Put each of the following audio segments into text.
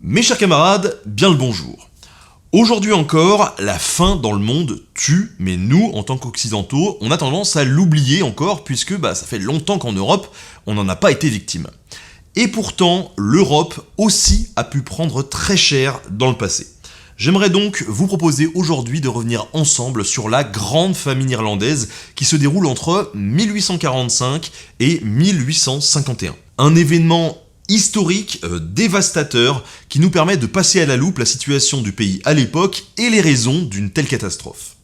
Mes chers camarades, bien le bonjour. Aujourd'hui encore, la faim dans le monde tue, mais nous, en tant qu'occidentaux, on a tendance à l'oublier encore, puisque ça fait longtemps qu'en Europe, on n'en a pas été victime. Et pourtant, l'Europe aussi a pu prendre très cher dans le passé. J'aimerais donc vous proposer aujourd'hui de revenir ensemble sur la grande famine irlandaise qui se déroule entre 1845 et 1851. Un événement historique, dévastateur, qui nous permet de passer à la loupe la situation du pays à l'époque et les raisons d'une telle catastrophe.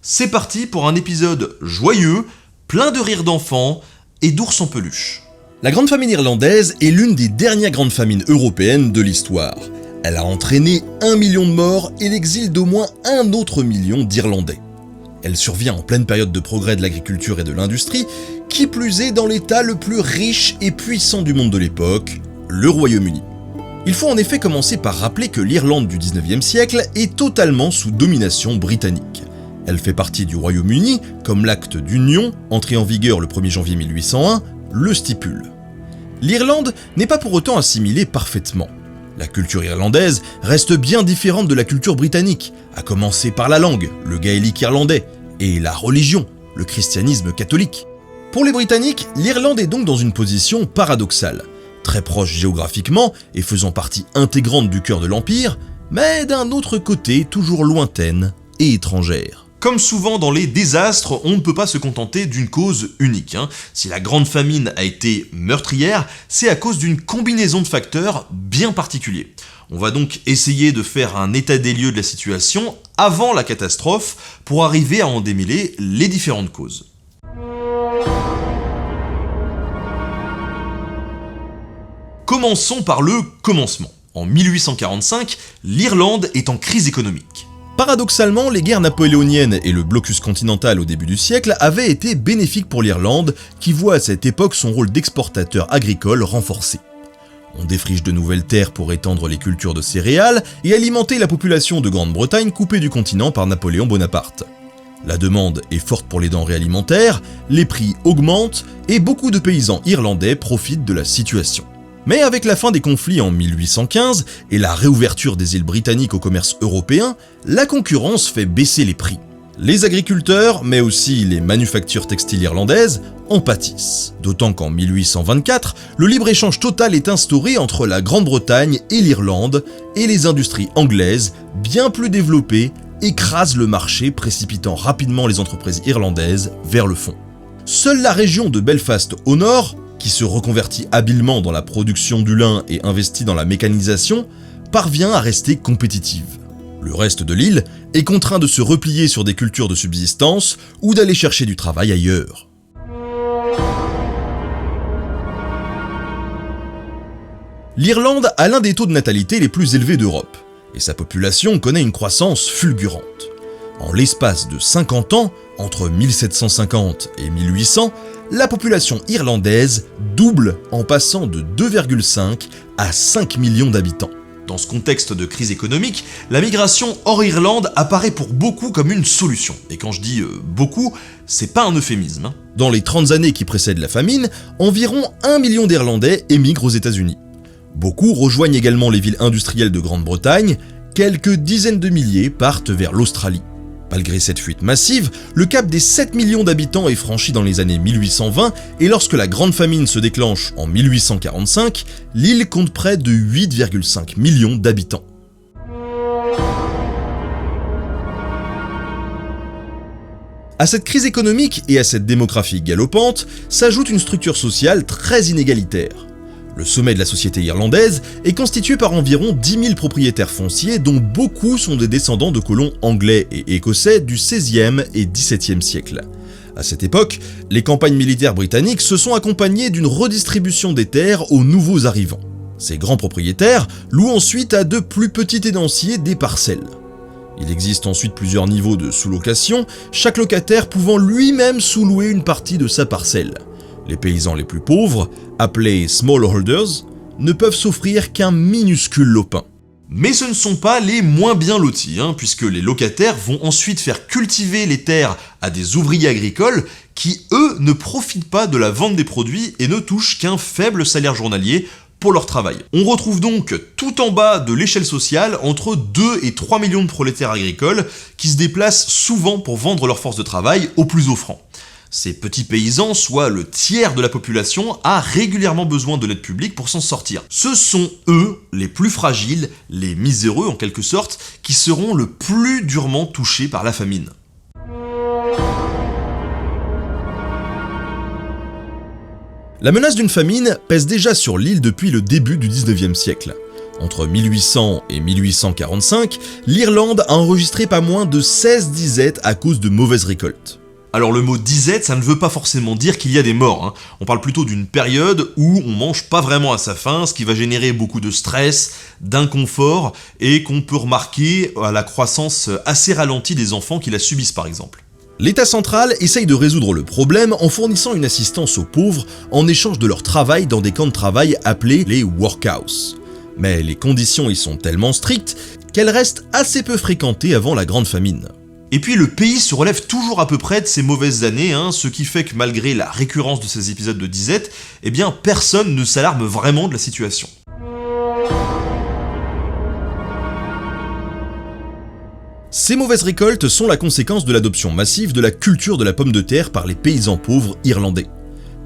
C'est parti pour un épisode joyeux, plein de rires d'enfants et d'ours en peluche. La grande famine irlandaise est l'une des dernières grandes famines européennes de l'histoire. Elle a entraîné 1 million de morts et l'exil d'au moins 1 autre million d'Irlandais. Elle survient en pleine période de progrès de l'agriculture et de l'industrie, qui plus est dans l'état le plus riche et puissant du monde de l'époque, le Royaume-Uni. Il faut en effet commencer par rappeler que l'Irlande du 19e siècle est totalement sous domination britannique. Elle fait partie du Royaume-Uni, comme l'acte d'union, entré en vigueur le 1er janvier 1801, le stipule. L'Irlande n'est pas pour autant assimilée parfaitement. La culture irlandaise reste bien différente de la culture britannique, à commencer par la langue, le gaélique irlandais, et la religion, le christianisme catholique. Pour les Britanniques, l'Irlande est donc dans une position paradoxale, très proche géographiquement et faisant partie intégrante du cœur de l'Empire, mais d'un autre côté toujours lointaine et étrangère. Comme souvent dans les désastres, on ne peut pas se contenter d'une cause unique. Si la grande famine a été meurtrière, c'est à cause d'une combinaison de facteurs bien particuliers. On va donc essayer de faire un état des lieux de la situation avant la catastrophe pour arriver à en démêler les différentes causes. Commençons par le commencement. En 1845, l'Irlande est en crise économique. Paradoxalement, les guerres napoléoniennes et le blocus continental au début du siècle avaient été bénéfiques pour l'Irlande, qui voit à cette époque son rôle d'exportateur agricole renforcé. On défriche de nouvelles terres pour étendre les cultures de céréales et alimenter la population de Grande-Bretagne coupée du continent par Napoléon Bonaparte. La demande est forte pour les denrées alimentaires, les prix augmentent et beaucoup de paysans irlandais profitent de la situation. Mais avec la fin des conflits en 1815 et la réouverture des îles britanniques au commerce européen, la concurrence fait baisser les prix. Les agriculteurs, mais aussi les manufactures textiles irlandaises, en pâtissent. D'autant qu'en 1824, le libre-échange total est instauré entre la Grande-Bretagne et l'Irlande, et les industries anglaises, bien plus développées, écrasent le marché, précipitant rapidement les entreprises irlandaises vers le fond. Seule la région de Belfast au nord, qui se reconvertit habilement dans la production du lin et investit dans la mécanisation, parvient à rester compétitive. Le reste de l'île est contraint de se replier sur des cultures de subsistance ou d'aller chercher du travail ailleurs. L'Irlande a l'un des taux de natalité les plus élevés d'Europe, et sa population connaît une croissance fulgurante. En l'espace de 50 ans, entre 1750 et 1800, la population irlandaise double en passant de 2,5 à 5 millions d'habitants. Dans ce contexte de crise économique, la migration hors Irlande apparaît pour beaucoup comme une solution. Et quand je dis beaucoup, c'est pas un euphémisme. Dans les 30 années qui précèdent la famine, environ 1 million d'Irlandais émigrent aux États-Unis. Beaucoup rejoignent également les villes industrielles de Grande-Bretagne, quelques dizaines de milliers partent vers l'Australie. Malgré cette fuite massive, le cap des 7 millions d'habitants est franchi dans les années 1820 et lorsque la grande famine se déclenche en 1845, l'île compte près de 8,5 millions d'habitants. À cette crise économique et à cette démographie galopante s'ajoute une structure sociale très inégalitaire. Le sommet de la société irlandaise est constitué par environ 10 000 propriétaires fonciers dont beaucoup sont des descendants de colons anglais et écossais du XVIe et XVIIe siècle. À cette époque, les campagnes militaires britanniques se sont accompagnées d'une redistribution des terres aux nouveaux arrivants. Ces grands propriétaires louent ensuite à de plus petits tenanciers des parcelles. Il existe ensuite plusieurs niveaux de sous-location, chaque locataire pouvant lui-même sous-louer une partie de sa parcelle. Les paysans les plus pauvres, appelés smallholders, ne peuvent s'offrir qu'un minuscule lopin. Mais ce ne sont pas les moins bien lotis, puisque les locataires vont ensuite faire cultiver les terres à des ouvriers agricoles qui, eux, ne profitent pas de la vente des produits et ne touchent qu'un faible salaire journalier, pour leur travail. On retrouve donc tout en bas de l'échelle sociale entre 2 et 3 millions de prolétaires agricoles qui se déplacent souvent pour vendre leur force de travail au plus offrant. Ces petits paysans, soit le tiers de la population, a régulièrement besoin de l'aide publique pour s'en sortir. Ce sont eux, les plus fragiles, les miséreux en quelque sorte, qui seront le plus durement touchés par la famine. La menace d'une famine pèse déjà sur l'île depuis le début du 19e siècle. Entre 1800 et 1845, l'Irlande a enregistré pas moins de 16 disettes à cause de mauvaises récoltes. Alors le mot disette, ça ne veut pas forcément dire qu'il y a des morts, hein. On parle plutôt d'une période où on mange pas vraiment à sa faim, ce qui va générer beaucoup de stress, d'inconfort, et qu'on peut remarquer à la croissance assez ralentie des enfants qui la subissent par exemple. L'État central essaye de résoudre le problème en fournissant une assistance aux pauvres en échange de leur travail dans des camps de travail appelés les workhouses. Mais les conditions y sont tellement strictes qu'elles restent assez peu fréquentées avant la Grande Famine. Et puis le pays se relève toujours à peu près de ces mauvaises années, hein, ce qui fait que malgré la récurrence de ces épisodes de disette, eh bien personne ne s'alarme vraiment de la situation. Ces mauvaises récoltes sont la conséquence de l'adoption massive de la culture de la pomme de terre par les paysans pauvres irlandais.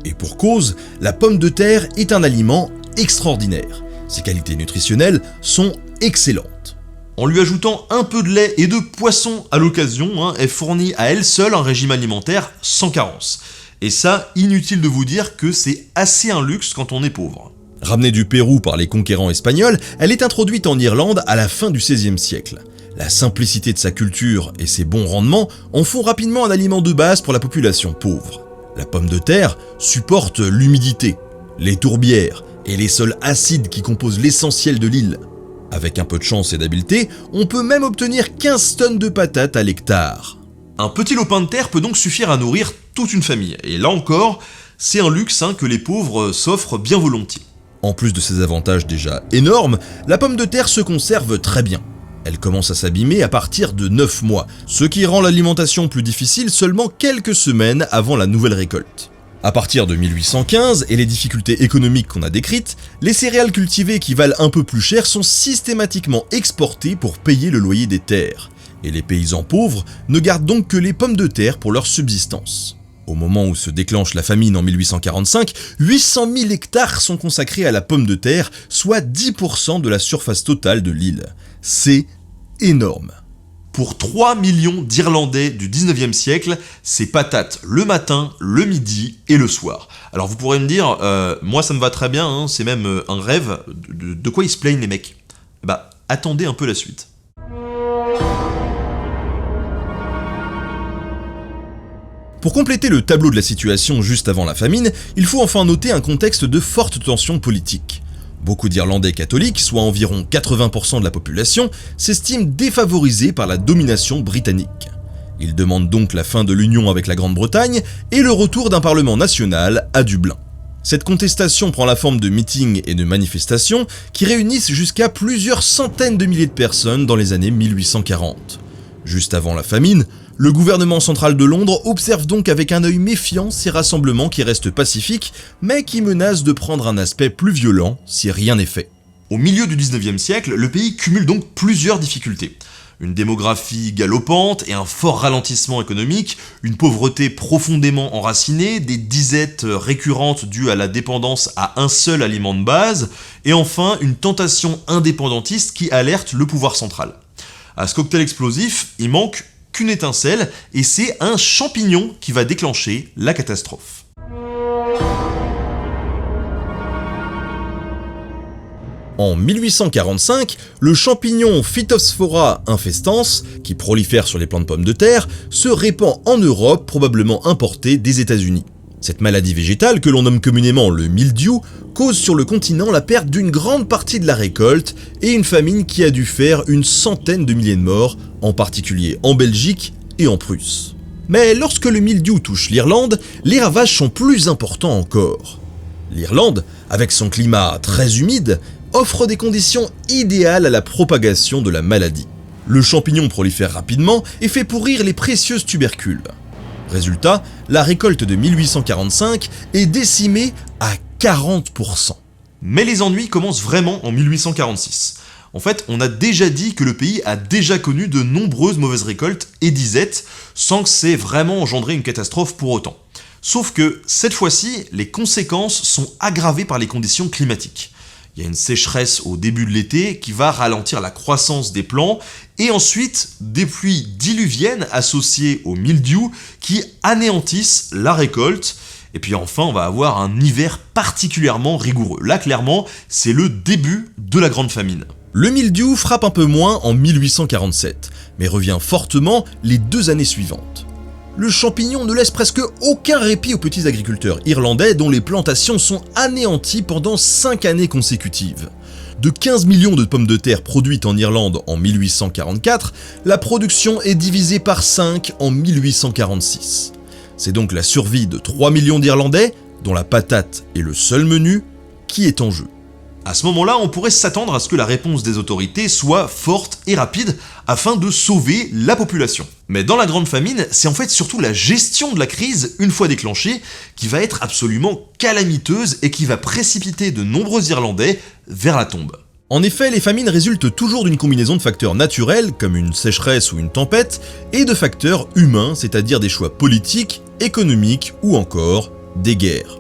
Et pour cause, la pomme de terre est un aliment extraordinaire. Ses qualités nutritionnelles sont excellentes. En lui ajoutant un peu de lait et de poisson à l'occasion, elle fournit à elle seule un régime alimentaire sans carence. Et ça, inutile de vous dire que c'est assez un luxe quand on est pauvre. Ramenée du Pérou par les conquérants espagnols, elle est introduite en Irlande à la fin du XVIe siècle. La simplicité de sa culture et ses bons rendements en font rapidement un aliment de base pour la population pauvre. La pomme de terre supporte l'humidité, les tourbières et les sols acides qui composent l'essentiel de l'île. Avec un peu de chance et d'habileté, on peut même obtenir 15 tonnes de patates à l'hectare. Un petit lopin de terre peut donc suffire à nourrir toute une famille. Et là encore, c'est un luxe que les pauvres s'offrent bien volontiers. En plus de ces avantages déjà énormes, la pomme de terre se conserve très bien. Elle commence à s'abîmer à partir de 9 mois, ce qui rend l'alimentation plus difficile seulement quelques semaines avant la nouvelle récolte. À partir de 1815 et les difficultés économiques qu'on a décrites, les céréales cultivées qui valent un peu plus cher sont systématiquement exportées pour payer le loyer des terres. Et les paysans pauvres ne gardent donc que les pommes de terre pour leur subsistance. Au moment où se déclenche la famine en 1845, 800 000 hectares sont consacrés à la pomme de terre, soit 10% de la surface totale de l'île. C'est énorme. Pour 3 millions d'Irlandais du 19e siècle, c'est patates le matin, le midi et le soir. Alors vous pourrez me dire, moi ça me va très bien, c'est même un rêve, de quoi ils se plaignent les mecs? Bah attendez un peu la suite. Pour compléter le tableau de la situation juste avant la famine, il faut enfin noter un contexte de forte tension politique. Beaucoup d'Irlandais catholiques, soit environ 80% de la population, s'estiment défavorisés par la domination britannique. Ils demandent donc la fin de l'union avec la Grande-Bretagne et le retour d'un parlement national à Dublin. Cette contestation prend la forme de meetings et de manifestations qui réunissent jusqu'à plusieurs centaines de milliers de personnes dans les années 1840. Juste avant la famine, le gouvernement central de Londres observe donc avec un œil méfiant ces rassemblements qui restent pacifiques, mais qui menacent de prendre un aspect plus violent si rien n'est fait. Au milieu du 19e siècle, le pays cumule donc plusieurs difficultés. Une démographie galopante et un fort ralentissement économique, une pauvreté profondément enracinée, des disettes récurrentes dues à la dépendance à un seul aliment de base, et enfin une tentation indépendantiste qui alerte le pouvoir central. À ce cocktail explosif, il manque qu'une étincelle, et c'est un champignon qui va déclencher la catastrophe. En 1845, le champignon Phytophthora infestans, qui prolifère sur les plants de pommes de terre, se répand en Europe, probablement importé des États-Unis. Cette maladie végétale, que l'on nomme communément le mildiou, cause sur le continent la perte d'une grande partie de la récolte et une famine qui a dû faire une centaine de milliers de morts, en particulier en Belgique et en Prusse. Mais lorsque le mildiou touche l'Irlande, les ravages sont plus importants encore. L'Irlande, avec son climat très humide, offre des conditions idéales à la propagation de la maladie. Le champignon prolifère rapidement et fait pourrir les précieuses tubercules. Résultat, la récolte de 1845 est décimée à 40%. Mais les ennuis commencent vraiment en 1846. En fait, on a déjà dit que le pays a déjà connu de nombreuses mauvaises récoltes et disettes, sans que c'est vraiment engendré une catastrophe pour autant. Sauf que, cette fois-ci, les conséquences sont aggravées par les conditions climatiques. Il y a une sécheresse au début de l'été qui va ralentir la croissance des plants, et ensuite des pluies diluviennes associées au mildiou qui anéantissent la récolte. Et puis enfin, on va avoir un hiver particulièrement rigoureux. Là, clairement, c'est le début de la grande famine. Le mildiou frappe un peu moins en 1847, mais revient fortement les 2 années suivantes. Le champignon ne laisse presque aucun répit aux petits agriculteurs irlandais dont les plantations sont anéanties pendant 5 années consécutives. De 15 millions de pommes de terre produites en Irlande en 1844, la production est divisée par 5 en 1846. C'est donc la survie de 3 millions d'Irlandais, dont la patate est le seul menu, qui est en jeu. À ce moment-là, on pourrait s'attendre à ce que la réponse des autorités soit forte et rapide afin de sauver la population. Mais dans la grande famine, c'est en fait surtout la gestion de la crise, une fois déclenchée, qui va être absolument calamiteuse et qui va précipiter de nombreux Irlandais vers la tombe. En effet, les famines résultent toujours d'une combinaison de facteurs naturels, comme une sécheresse ou une tempête, et de facteurs humains, c'est-à-dire des choix politiques, économiques ou encore des guerres.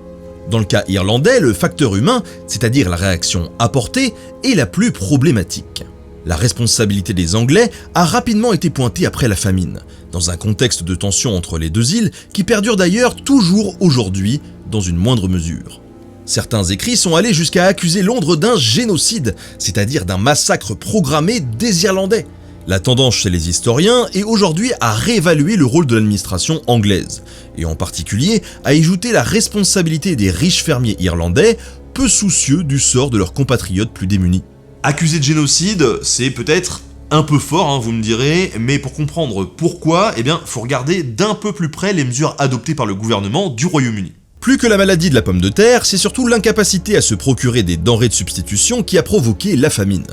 Dans le cas irlandais, le facteur humain, c'est-à-dire la réaction apportée, est la plus problématique. La responsabilité des Anglais a rapidement été pointée après la famine, dans un contexte de tension entre les deux îles qui perdure d'ailleurs toujours aujourd'hui, dans une moindre mesure. Certains écrits sont allés jusqu'à accuser Londres d'un génocide, c'est-à-dire d'un massacre programmé des Irlandais. La tendance chez les historiens est aujourd'hui à réévaluer le rôle de l'administration anglaise, et en particulier à y ajouter la responsabilité des riches fermiers irlandais, peu soucieux du sort de leurs compatriotes plus démunis. Accuser de génocide, c'est peut-être un peu fort, vous me direz, mais pour comprendre pourquoi, faut regarder d'un peu plus près les mesures adoptées par le gouvernement du Royaume-Uni. Plus que la maladie de la pomme de terre, c'est surtout l'incapacité à se procurer des denrées de substitution qui a provoqué la famine.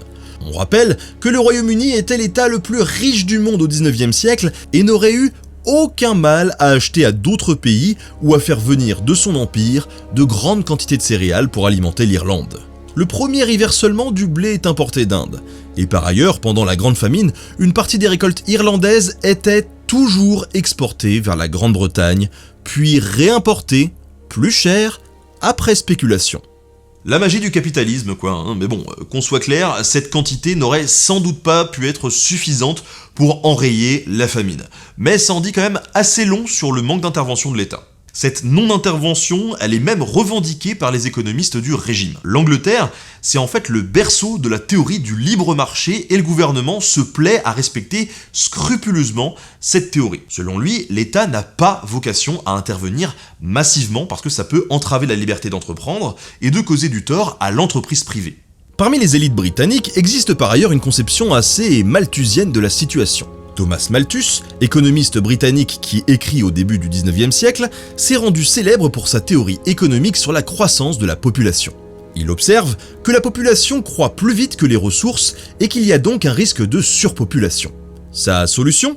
On rappelle que le Royaume-Uni était l'État le plus riche du monde au XIXe siècle et n'aurait eu aucun mal à acheter à d'autres pays ou à faire venir de son empire de grandes quantités de céréales pour alimenter l'Irlande. Le premier hiver seulement, du blé est importé d'Inde. Et par ailleurs, pendant la Grande Famine, une partie des récoltes irlandaises était toujours exportée vers la Grande-Bretagne, puis réimportée, plus cher, après spéculation. La magie du capitalisme, mais bon, qu'on soit clair, cette quantité n'aurait sans doute pas pu être suffisante pour enrayer la famine. Mais ça en dit quand même assez long sur le manque d'intervention de l'État. Cette non-intervention, elle est même revendiquée par les économistes du régime. L'Angleterre, c'est en fait le berceau de la théorie du libre marché et le gouvernement se plaît à respecter scrupuleusement cette théorie. Selon lui, l'État n'a pas vocation à intervenir massivement parce que ça peut entraver la liberté d'entreprendre et de causer du tort à l'entreprise privée. Parmi les élites britanniques existe par ailleurs une conception assez malthusienne de la situation. Thomas Malthus, économiste britannique qui écrit au début du 19e siècle, s'est rendu célèbre pour sa théorie économique sur la croissance de la population. Il observe que la population croît plus vite que les ressources et qu'il y a donc un risque de surpopulation. Sa solution ?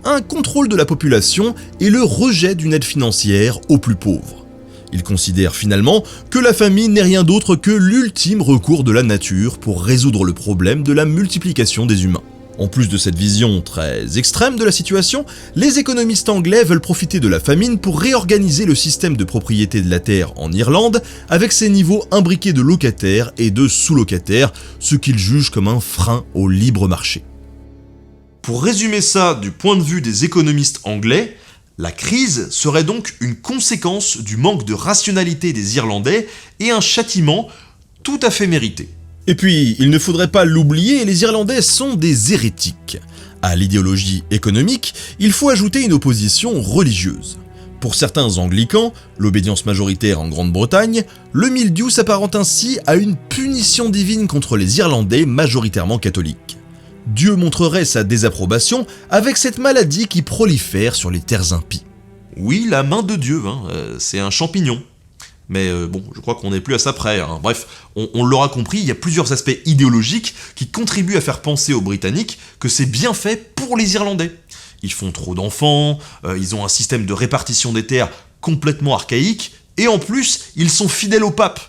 Un contrôle de la population et le rejet d'une aide financière aux plus pauvres. Il considère finalement que la famine n'est rien d'autre que l'ultime recours de la nature pour résoudre le problème de la multiplication des humains. En plus de cette vision très extrême de la situation, les économistes anglais veulent profiter de la famine pour réorganiser le système de propriété de la terre en Irlande avec ses niveaux imbriqués de locataires et de sous-locataires, ce qu'ils jugent comme un frein au libre marché. Pour résumer ça du point de vue des économistes anglais, la crise serait donc une conséquence du manque de rationalité des Irlandais et un châtiment tout à fait mérité. Et puis, il ne faudrait pas l'oublier, les Irlandais sont des hérétiques. À l'idéologie économique, il faut ajouter une opposition religieuse. Pour certains anglicans, l'obédience majoritaire en Grande-Bretagne, le mildiou s'apparente ainsi à une punition divine contre les Irlandais majoritairement catholiques. Dieu montrerait sa désapprobation avec cette maladie qui prolifère sur les terres impies. Oui, la main de Dieu, c'est un champignon. Mais bon, je crois qu'on n'est plus à ça près. Bref, on l'aura compris, il y a plusieurs aspects idéologiques qui contribuent à faire penser aux Britanniques que c'est bien fait pour les Irlandais. Ils font trop d'enfants, ils ont un système de répartition des terres complètement archaïque, et en plus, ils sont fidèles au pape.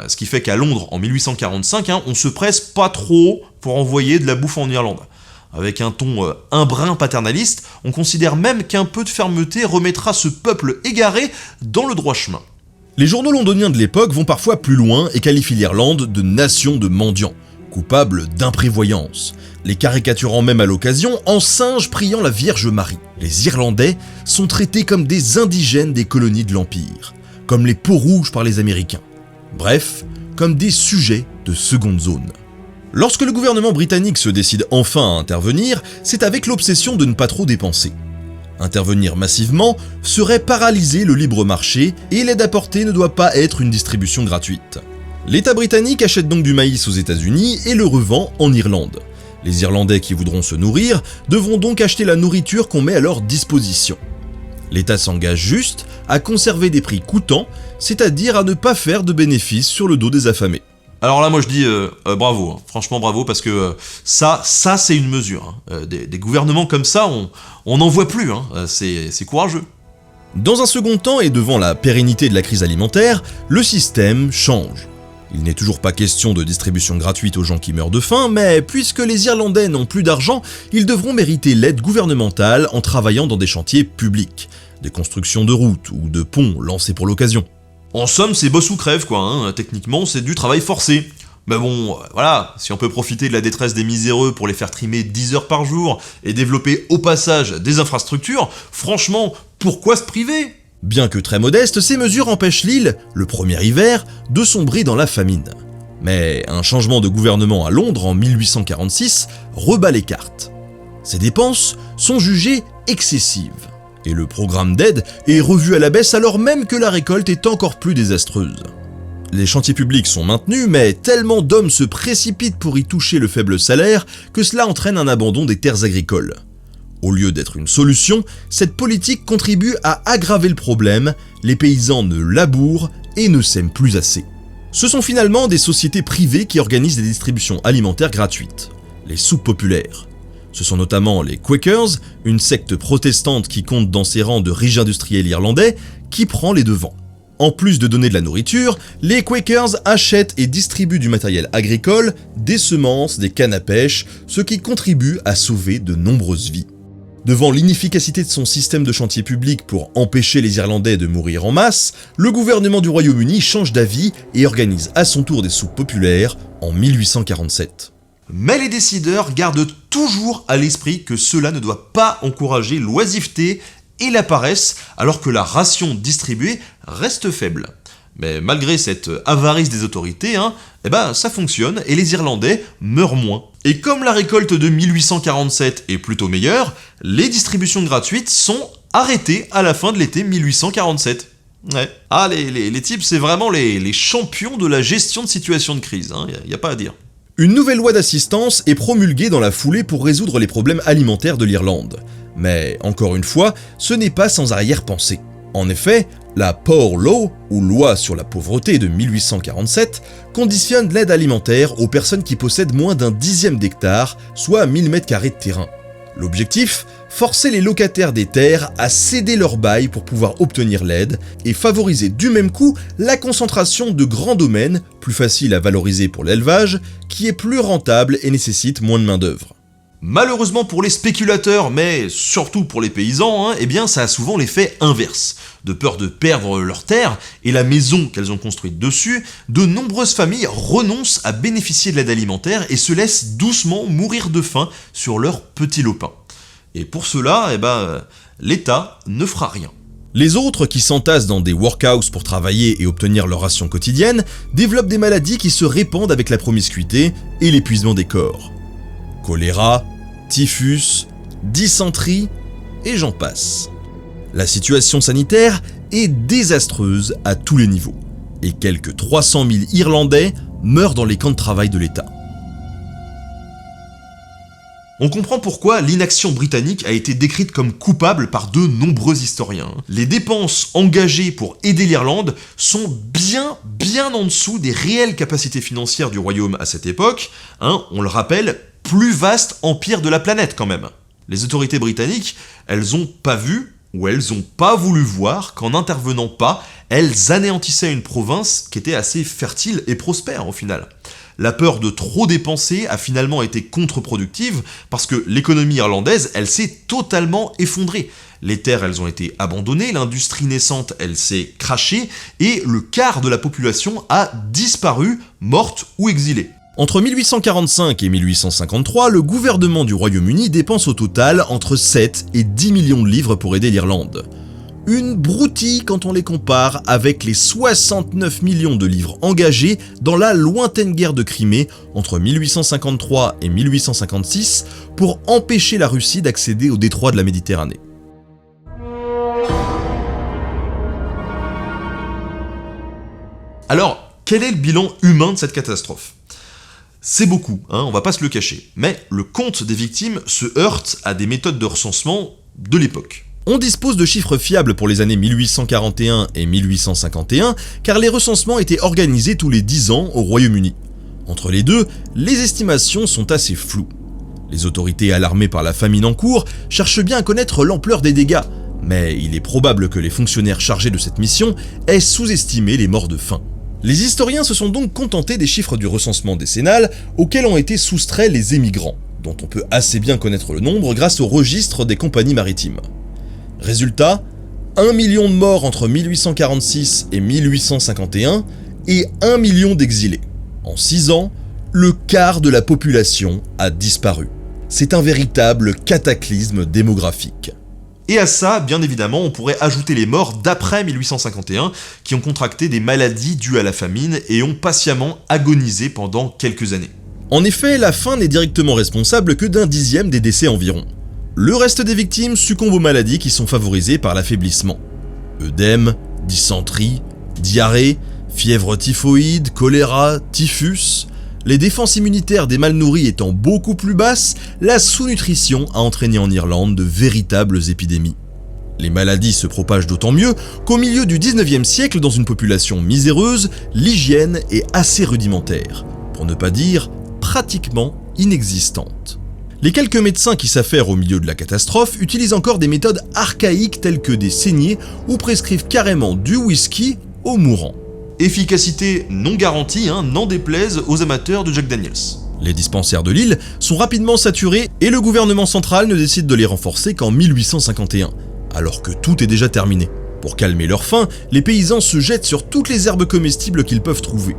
Ce qui fait qu'à Londres, en 1845, on se presse pas trop pour envoyer de la bouffe en Irlande. Avec un ton un brin paternaliste, on considère même qu'un peu de fermeté remettra ce peuple égaré dans le droit chemin. Les journaux londoniens de l'époque vont parfois plus loin et qualifient l'Irlande de nation de mendiants, coupable d'imprévoyance, les caricaturant même à l'occasion en singes priant la Vierge Marie. Les Irlandais sont traités comme des indigènes des colonies de l'Empire, comme les peaux rouges par les Américains. Bref, comme des sujets de seconde zone. Lorsque le gouvernement britannique se décide enfin à intervenir, c'est avec l'obsession de ne pas trop dépenser. Intervenir massivement serait paralyser le libre marché et l'aide apportée ne doit pas être une distribution gratuite. L'État britannique achète donc du maïs aux États-Unis et le revend en Irlande. Les Irlandais qui voudront se nourrir devront donc acheter la nourriture qu'on met à leur disposition. L'État s'engage juste à conserver des prix coûtants, c'est-à-dire à ne pas faire de bénéfices sur le dos des affamés. Alors là, moi je dis bravo, franchement bravo, parce que ça c'est une mesure. Des gouvernements comme ça, on n'en voit plus, c'est courageux. Dans un second temps, et devant la pérennité de la crise alimentaire, le système change. Il n'est toujours pas question de distribution gratuite aux gens qui meurent de faim, mais puisque les Irlandais n'ont plus d'argent, ils devront mériter l'aide gouvernementale en travaillant dans des chantiers publics, des constructions de routes ou de ponts lancés pour l'occasion. En somme, c'est bosse ou crève, quoi. Techniquement, c'est du travail forcé. Mais bon, voilà, si on peut profiter de la détresse des miséreux pour les faire trimer 10 heures par jour et développer au passage des infrastructures, franchement, pourquoi se priver ? Bien que très modestes, ces mesures empêchent l'île, le premier hiver, de sombrer dans la famine. Mais un changement de gouvernement à Londres en 1846 rebat les cartes. Ces dépenses sont jugées excessives. Et le programme d'aide est revu à la baisse alors même que la récolte est encore plus désastreuse. Les chantiers publics sont maintenus, mais tellement d'hommes se précipitent pour y toucher le faible salaire que cela entraîne un abandon des terres agricoles. Au lieu d'être une solution, cette politique contribue à aggraver le problème, les paysans ne labourent et ne sèment plus assez. Ce sont finalement des sociétés privées qui organisent des distributions alimentaires gratuites, les soupes populaires. Ce sont notamment les Quakers, une secte protestante qui compte dans ses rangs de riches industriels irlandais, qui prend les devants. En plus de donner de la nourriture, les Quakers achètent et distribuent du matériel agricole, des semences, des cannes à pêche, ce qui contribue à sauver de nombreuses vies. Devant l'inefficacité de son système de chantier public pour empêcher les Irlandais de mourir en masse, le gouvernement du Royaume-Uni change d'avis et organise à son tour des soupes populaires en 1847. Mais les décideurs gardent toujours à l'esprit que cela ne doit pas encourager l'oisiveté et la paresse, alors que la ration distribuée reste faible. Mais malgré cette avarice des autorités, ça fonctionne et les Irlandais meurent moins. Et comme la récolte de 1847 est plutôt meilleure, les distributions gratuites sont arrêtées à la fin de l'été 1847. Ouais. Les types, c'est vraiment les champions de la gestion de situation de crise, y a pas à dire. Une nouvelle loi d'assistance est promulguée dans la foulée pour résoudre les problèmes alimentaires de l'Irlande. Mais, encore une fois, ce n'est pas sans arrière-pensée. En effet, la Poor Law, ou loi sur la pauvreté de 1847, conditionne l'aide alimentaire aux personnes qui possèdent moins d'un dixième d'hectare, soit 1000 m² de terrain. L'objectif ? Forcer les locataires des terres à céder leur bail pour pouvoir obtenir l'aide et favoriser du même coup la concentration de grands domaines, plus faciles à valoriser pour l'élevage, qui est plus rentable et nécessite moins de main-d'œuvre. Malheureusement pour les spéculateurs, mais surtout pour les paysans, ça a souvent l'effet inverse. De peur de perdre leurs terres et la maison qu'elles ont construite dessus, de nombreuses familles renoncent à bénéficier de l'aide alimentaire et se laissent doucement mourir de faim sur leur petit lopin. Et pour cela, l'État ne fera rien. Les autres, qui s'entassent dans des workhouses pour travailler et obtenir leur ration quotidienne, développent des maladies qui se répandent avec la promiscuité et l'épuisement des corps. Choléra, typhus, dysenterie, et j'en passe. La situation sanitaire est désastreuse à tous les niveaux, et quelques 300 000 Irlandais meurent dans les camps de travail de l'État. On comprend pourquoi l'inaction britannique a été décrite comme coupable par de nombreux historiens. Les dépenses engagées pour aider l'Irlande sont bien en dessous des réelles capacités financières du royaume à cette époque, on le rappelle, plus vaste empire de la planète quand même. Les autorités britanniques, elles ont pas vu où elles n'ont pas voulu voir qu'en n'intervenant pas, elles anéantissaient une province qui était assez fertile et prospère au final. La peur de trop dépenser a finalement été contre-productive parce que l'économie irlandaise, elle s'est totalement effondrée. Les terres, elles ont été abandonnées, l'industrie naissante, elle s'est crachée et le quart de la population a disparu, morte ou exilée. Entre 1845 et 1853, le gouvernement du Royaume-Uni dépense au total entre 7 et 10 millions de livres pour aider l'Irlande. Une broutille quand on les compare avec les 69 millions de livres engagés dans la lointaine guerre de Crimée entre 1853 et 1856 pour empêcher la Russie d'accéder au détroit de la Méditerranée. Alors, quel est le bilan humain de cette catastrophe ? C'est beaucoup, on va pas se le cacher, mais le compte des victimes se heurte à des méthodes de recensement de l'époque. On dispose de chiffres fiables pour les années 1841 et 1851 car les recensements étaient organisés tous les 10 ans au Royaume-Uni. Entre les deux, les estimations sont assez floues. Les autorités alarmées par la famine en cours cherchent bien à connaître l'ampleur des dégâts, mais il est probable que les fonctionnaires chargés de cette mission aient sous-estimé les morts de faim. Les historiens se sont donc contentés des chiffres du recensement décennal auxquels ont été soustraits les émigrants, dont on peut assez bien connaître le nombre grâce au registre des compagnies maritimes. Résultat, 1 million de morts entre 1846 et 1851 et 1 million d'exilés. En 6 ans, le quart de la population a disparu. C'est un véritable cataclysme démographique. Et à ça, bien évidemment, on pourrait ajouter les morts d'après 1851 qui ont contracté des maladies dues à la famine et ont patiemment agonisé pendant quelques années. En effet, la faim n'est directement responsable que d'un dixième des décès environ. Le reste des victimes succombent aux maladies qui sont favorisées par l'affaiblissement. Œdème, dysenterie, diarrhée, fièvre typhoïde, choléra, typhus. Les défenses immunitaires des mal nourris étant beaucoup plus basses, la sous-nutrition a entraîné en Irlande de véritables épidémies. Les maladies se propagent d'autant mieux qu'au milieu du 19e siècle, dans une population miséreuse, l'hygiène est assez rudimentaire, pour ne pas dire pratiquement inexistante. Les quelques médecins qui s'affairent au milieu de la catastrophe utilisent encore des méthodes archaïques telles que des saignées ou prescrivent carrément du whisky aux mourants. Efficacité non garantie, n'en déplaise aux amateurs de Jack Daniels. Les dispensaires de l'île sont rapidement saturés et le gouvernement central ne décide de les renforcer qu'en 1851, alors que tout est déjà terminé. Pour calmer leur faim, les paysans se jettent sur toutes les herbes comestibles qu'ils peuvent trouver.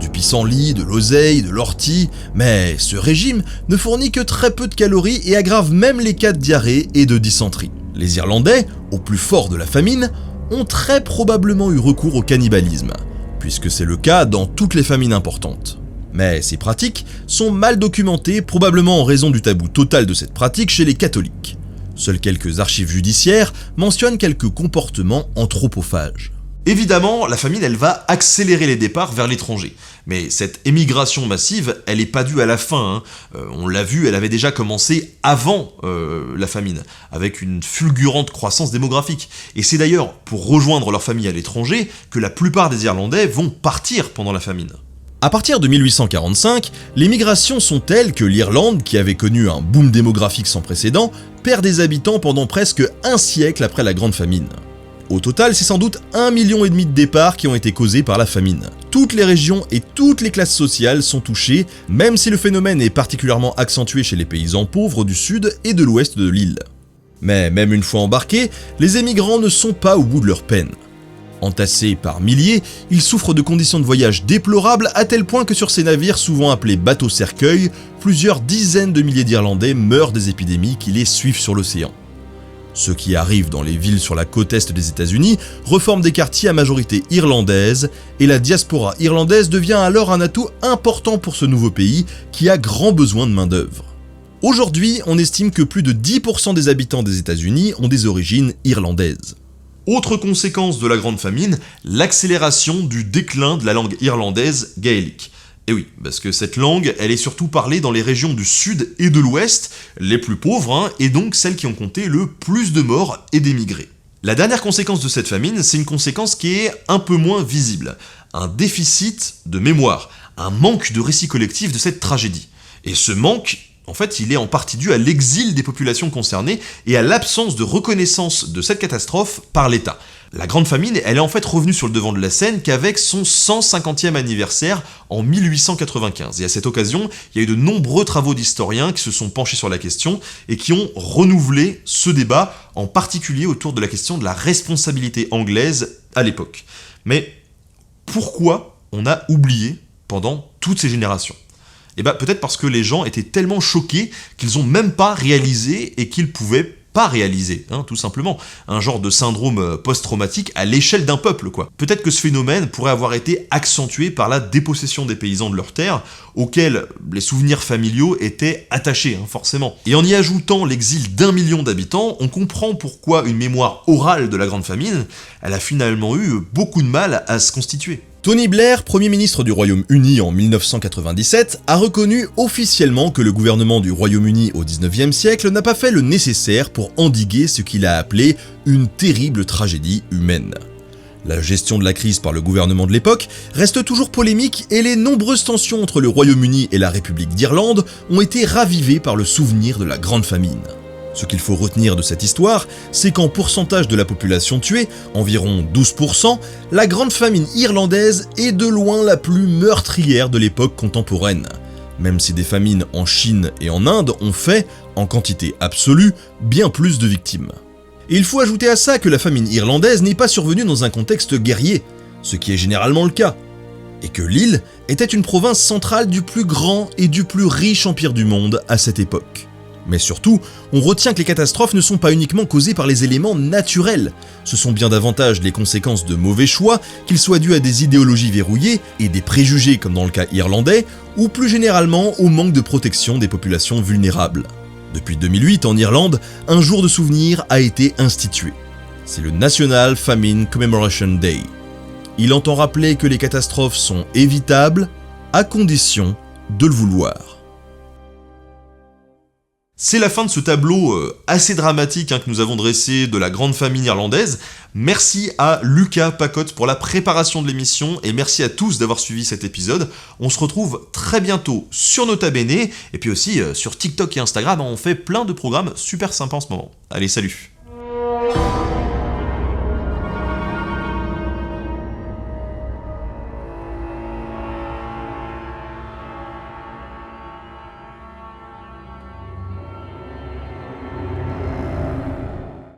Du pissenlit, de l'oseille, de l'ortie, mais ce régime ne fournit que très peu de calories et aggrave même les cas de diarrhée et de dysenterie. Les Irlandais, au plus fort de la famine, ont très probablement eu recours au cannibalisme, puisque c'est le cas dans toutes les famines importantes. Mais ces pratiques sont mal documentées, probablement en raison du tabou total de cette pratique chez les catholiques. Seules quelques archives judiciaires mentionnent quelques comportements anthropophages. Évidemment, la famine, elle va accélérer les départs vers l'étranger. Mais cette émigration massive, elle n'est pas due à la faim. On l'a vu, elle avait déjà commencé avant la famine, avec une fulgurante croissance démographique. Et c'est d'ailleurs pour rejoindre leur famille à l'étranger que la plupart des Irlandais vont partir pendant la famine. À partir de 1845, les migrations sont telles que l'Irlande, qui avait connu un boom démographique sans précédent, perd des habitants pendant presque un siècle après la Grande Famine. Au total, c'est sans doute 1,5 million de départs qui ont été causés par la famine. Toutes les régions et toutes les classes sociales sont touchées, même si le phénomène est particulièrement accentué chez les paysans pauvres du sud et de l'ouest de l'île. Mais même une fois embarqués, les émigrants ne sont pas au bout de leur peine. Entassés par milliers, ils souffrent de conditions de voyage déplorables à tel point que sur ces navires souvent appelés bateaux-cercueils, plusieurs dizaines de milliers d'Irlandais meurent des épidémies qui les suivent sur l'océan. Ceux qui arrivent dans les villes sur la côte est des États-Unis reforment des quartiers à majorité irlandaise et la diaspora irlandaise devient alors un atout important pour ce nouveau pays qui a grand besoin de main-d'œuvre. Aujourd'hui, on estime que plus de 10% des habitants des États-Unis ont des origines irlandaises. Autre conséquence de la Grande Famine, l'accélération du déclin de la langue irlandaise gaélique. Et oui, parce que cette langue, elle est surtout parlée dans les régions du sud et de l'ouest, les plus pauvres, et donc celles qui ont compté le plus de morts et d'émigrés. La dernière conséquence de cette famine, c'est une conséquence qui est un peu moins visible. Un déficit de mémoire, un manque de récit collectif de cette tragédie. Et ce manque, En fait, il est en partie dû à l'exil des populations concernées et à l'absence de reconnaissance de cette catastrophe par l'État. La Grande Famine, elle est en fait revenue sur le devant de la scène qu'avec son 150e anniversaire en 1895. Et à cette occasion, il y a eu de nombreux travaux d'historiens qui se sont penchés sur la question et qui ont renouvelé ce débat, en particulier autour de la question de la responsabilité anglaise à l'époque. Mais pourquoi on a oublié pendant toutes ces générations ? Eh bien, peut-être parce que les gens étaient tellement choqués qu'ils n'ont même pas réalisé et qu'ils pouvaient pas réaliser, tout simplement. Un genre de syndrome post-traumatique à l'échelle d'un peuple, quoi. Peut-être que ce phénomène pourrait avoir été accentué par la dépossession des paysans de leurs terres, auxquels les souvenirs familiaux étaient attachés, forcément. Et en y ajoutant l'exil d'1 million d'habitants, on comprend pourquoi une mémoire orale de la Grande Famine, elle a finalement eu beaucoup de mal à se constituer. Tony Blair, Premier ministre du Royaume-Uni en 1997, a reconnu officiellement que le gouvernement du Royaume-Uni au XIXe siècle n'a pas fait le nécessaire pour endiguer ce qu'il a appelé une terrible tragédie humaine. La gestion de la crise par le gouvernement de l'époque reste toujours polémique et les nombreuses tensions entre le Royaume-Uni et la République d'Irlande ont été ravivées par le souvenir de la Grande Famine. Ce qu'il faut retenir de cette histoire, c'est qu'en pourcentage de la population tuée, environ 12%, la Grande Famine irlandaise est de loin la plus meurtrière de l'époque contemporaine. Même si des famines en Chine et en Inde ont fait, en quantité absolue, bien plus de victimes. Et il faut ajouter à ça que la famine irlandaise n'est pas survenue dans un contexte guerrier, ce qui est généralement le cas, et que l'île était une province centrale du plus grand et du plus riche empire du monde à cette époque. Mais surtout, on retient que les catastrophes ne sont pas uniquement causées par les éléments naturels. Ce sont bien davantage les conséquences de mauvais choix, qu'ils soient dus à des idéologies verrouillées et des préjugés comme dans le cas irlandais, ou plus généralement au manque de protection des populations vulnérables. Depuis 2008, en Irlande, un jour de souvenir a été institué. C'est le National Famine Commemoration Day. Il entend rappeler que les catastrophes sont évitables, à condition de le vouloir. C'est la fin de ce tableau assez dramatique que nous avons dressé de la Grande Famine irlandaise. Merci à Lucas Pacotte pour la préparation de l'émission et merci à tous d'avoir suivi cet épisode. On se retrouve très bientôt sur Nota Bene et puis aussi sur TikTok et Instagram. On fait plein de programmes super sympas en ce moment. Allez, salut!